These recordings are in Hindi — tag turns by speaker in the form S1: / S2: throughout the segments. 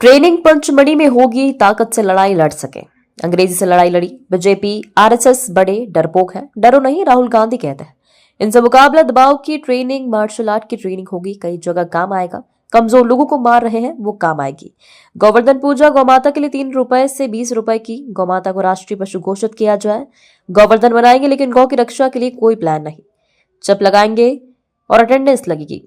S1: ट्रेनिंग पंचमढ़ी में होगी, ताकत से लड़ाई लड़ सके। अंग्रेजी से लड़ाई लड़ी बीजेपी आरएसएस बड़े डरपोक है, डरो नहीं राहुल गांधी कहते हैं। इनसे मुकाबला दबाव की ट्रेनिंग, मार्शल आर्ट की ट्रेनिंग होगी, कई जगह काम आएगा। कमजोर लोगों को मार रहे हैं वो काम आएगी। गोवर्धन पूजा, गौमाता के लिए 3 रुपए से 20 रुपए की गौमाता को राष्ट्रीय पशु घोषित किया जाए। गोवर्धन बनाएंगे लेकिन गौ की रक्षा के लिए कोई प्लान नहीं। चप लगाएंगे और अटेंडेंस लगेगी।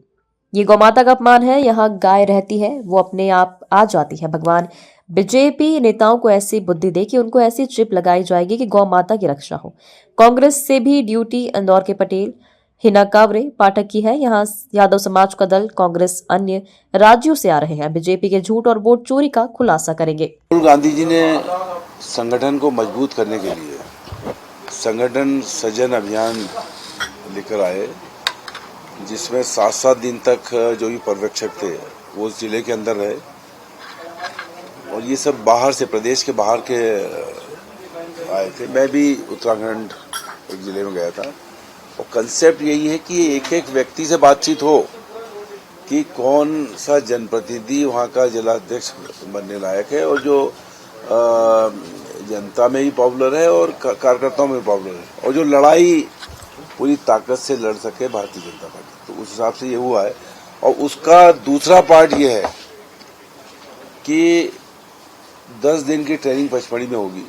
S1: ये गौमाता का अपमान है। यहाँ गाय रहती है, वो अपने आप आ जाती है। भगवान बीजेपी नेताओं को ऐसी बुद्धि दे कि उनको ऐसी चिप लगाई जाएगी कि गौ माता की रक्षा हो। कांग्रेस से भी ड्यूटी इंदौर के पटेल हिना कावरे पाठक की है। यहाँ यादव समाज का दल, कांग्रेस अन्य राज्यों से आ रहे हैं। बीजेपी के झूठ और वोट चोरी का खुलासा करेंगे।
S2: राहुल गांधी जी ने संगठन को मजबूत करने के लिए संगठन सृजन अभियान लेकर आए, जिसमें 7-7 दिन तक जो भी पर्यवेक्षक थे वो जिले के अंदर रहे और ये सब बाहर से, प्रदेश के बाहर के आए थे। मैं भी उत्तराखंड एक जिले में गया था और कंसेप्ट यही है कि एक एक व्यक्ति से बातचीत हो कि कौन सा जनप्रतिनिधि वहाँ का जिलाध्यक्ष बनने लायक है और जो जनता में ही पॉपुलर है और कार्यकर्ताओं में पॉपुलर है और जो लड़ाई पूरी ताकत से लड़ सके भारतीय जनता पार्टी। तो उस हिसाब से ये हुआ है। और उसका दूसरा पार्ट ये है कि 10 दिन की ट्रेनिंग पचमढ़ी में होगी,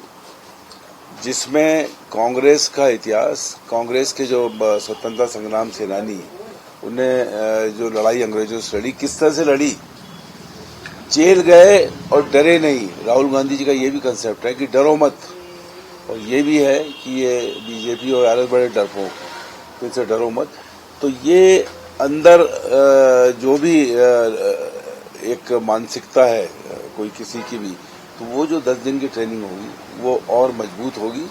S2: जिसमें कांग्रेस का इतिहास, कांग्रेस के जो स्वतंत्रता संग्राम सेनानी, उन्हें जो लड़ाई अंग्रेजों से लड़ी, किस तरह से लड़ी, जेल गए और डरे नहीं। राहुल गांधी जी का ये भी कंसेप्ट है कि डरो मत, और ये भी है कि ये बीजेपी और आरएसएस बड़े डरपोक, तो इनसे डरो मत। तो ये अंदर जो भी एक मानसिकता है कोई किसी की भी, तो वो जो 10 दिन की ट्रेनिंग होगी वो और मजबूत होगी।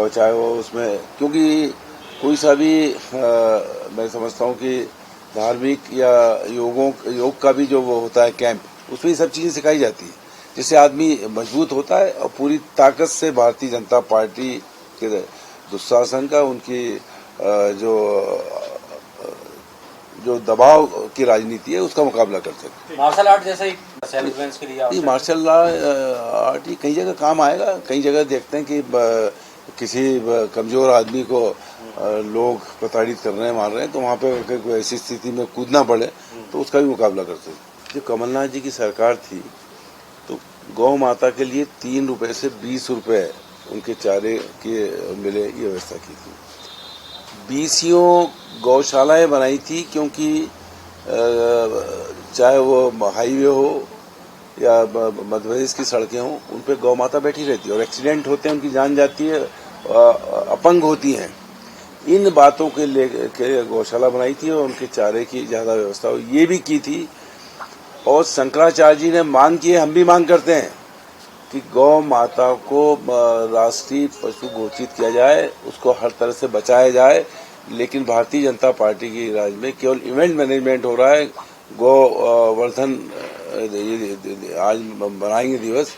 S2: चाहे वो उसमें, क्योंकि कोई सा भी मैं समझता हूँ कि धार्मिक या योग का भी जो वो होता है कैंप, उसमें ये सब चीजें सिखाई जाती है, जिससे आदमी मजबूत होता है और पूरी ताकत से भारतीय जनता पार्टी के दुशासन का, उनकी जो दबाव की राजनीति है उसका मुकाबला कर सकते।
S3: मार्शल आर्ट जैसे ही सेल्फ डिफेंस के लिए
S2: मार्शल आर्ट कई जगह काम आएगा। कई जगह देखते हैं कि किसी कमजोर आदमी को लोग प्रताड़ित कर रहे हैं, मार रहे हैं, तो वहाँ पे कोई ऐसी स्थिति में कूदना पड़े तो उसका भी मुकाबला कर सकते। जो कमलनाथ जी की सरकार थी तो गौ माता के लिए 3 रुपए से 20 रुपए उनके चारे के मिले, ये व्यवस्था की थी। 20 गौशालाएं बनाई थी, क्योंकि चाहे वो हाईवे हो या मध्य प्रदेश की सड़कें हों, उन पे गौ माता बैठी रहती है और एक्सीडेंट होते हैं, उनकी जान जाती है, अपंग होती हैं। इन बातों के लेके गौशाला बनाई थी और उनके चारे की ज्यादा व्यवस्था ये भी की थी। और शंकराचार्य जी ने मांग की है, हम भी मांग करते हैं कि गौ माता को राष्ट्रीय पशु घोषित किया जाए, उसको हर तरह से बचाया जाए। लेकिन भारतीय जनता पार्टी की राज में केवल इवेंट मैनेजमेंट हो रहा है। गोवर्धन आज मनाएंगे दिवस,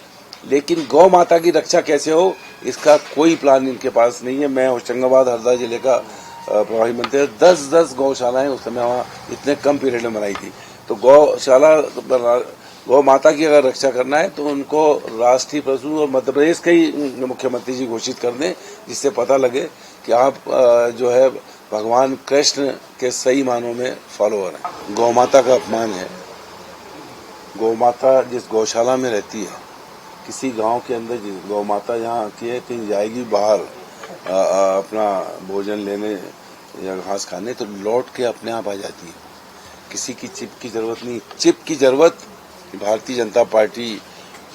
S2: लेकिन गौ माता की रक्षा कैसे हो, इसका कोई प्लान इनके पास नहीं है। मैं होशंगाबाद हरदा जिले का प्रभारी मंत्री, 10-10 गौशालाएं उस समय वहाँ इतने कम पीरियड में बनाई थी। तो गौ माता की अगर रक्षा करना है तो उनको राष्ट्रीय पशु और मध्य प्रदेश के ही मुख्यमंत्री जी घोषित कर दें, जिससे पता लगे कि आप जो है भगवान कृष्ण के सही मानों में फॉलोअर हैं। गौ माता का अपमान है। गौ माता जिस गौशाला में रहती है, किसी गांव के अंदर गौ माता यहाँ आती है, कहीं जाएगी बाहर अपना भोजन लेने या घास खाने, तो लौट के अपने आप आ जाती है। किसी की चिप की जरूरत नहीं। चिप की जरूरत भारतीय जनता पार्टी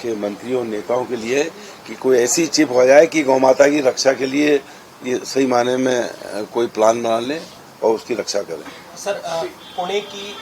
S2: के मंत्रियों नेताओं के लिए कि कोई ऐसी चिप हो जाए कि गौ माता की रक्षा के लिए ये सही मायने में कोई प्लान बना ले और उसकी रक्षा करें।
S3: सर, पुणे की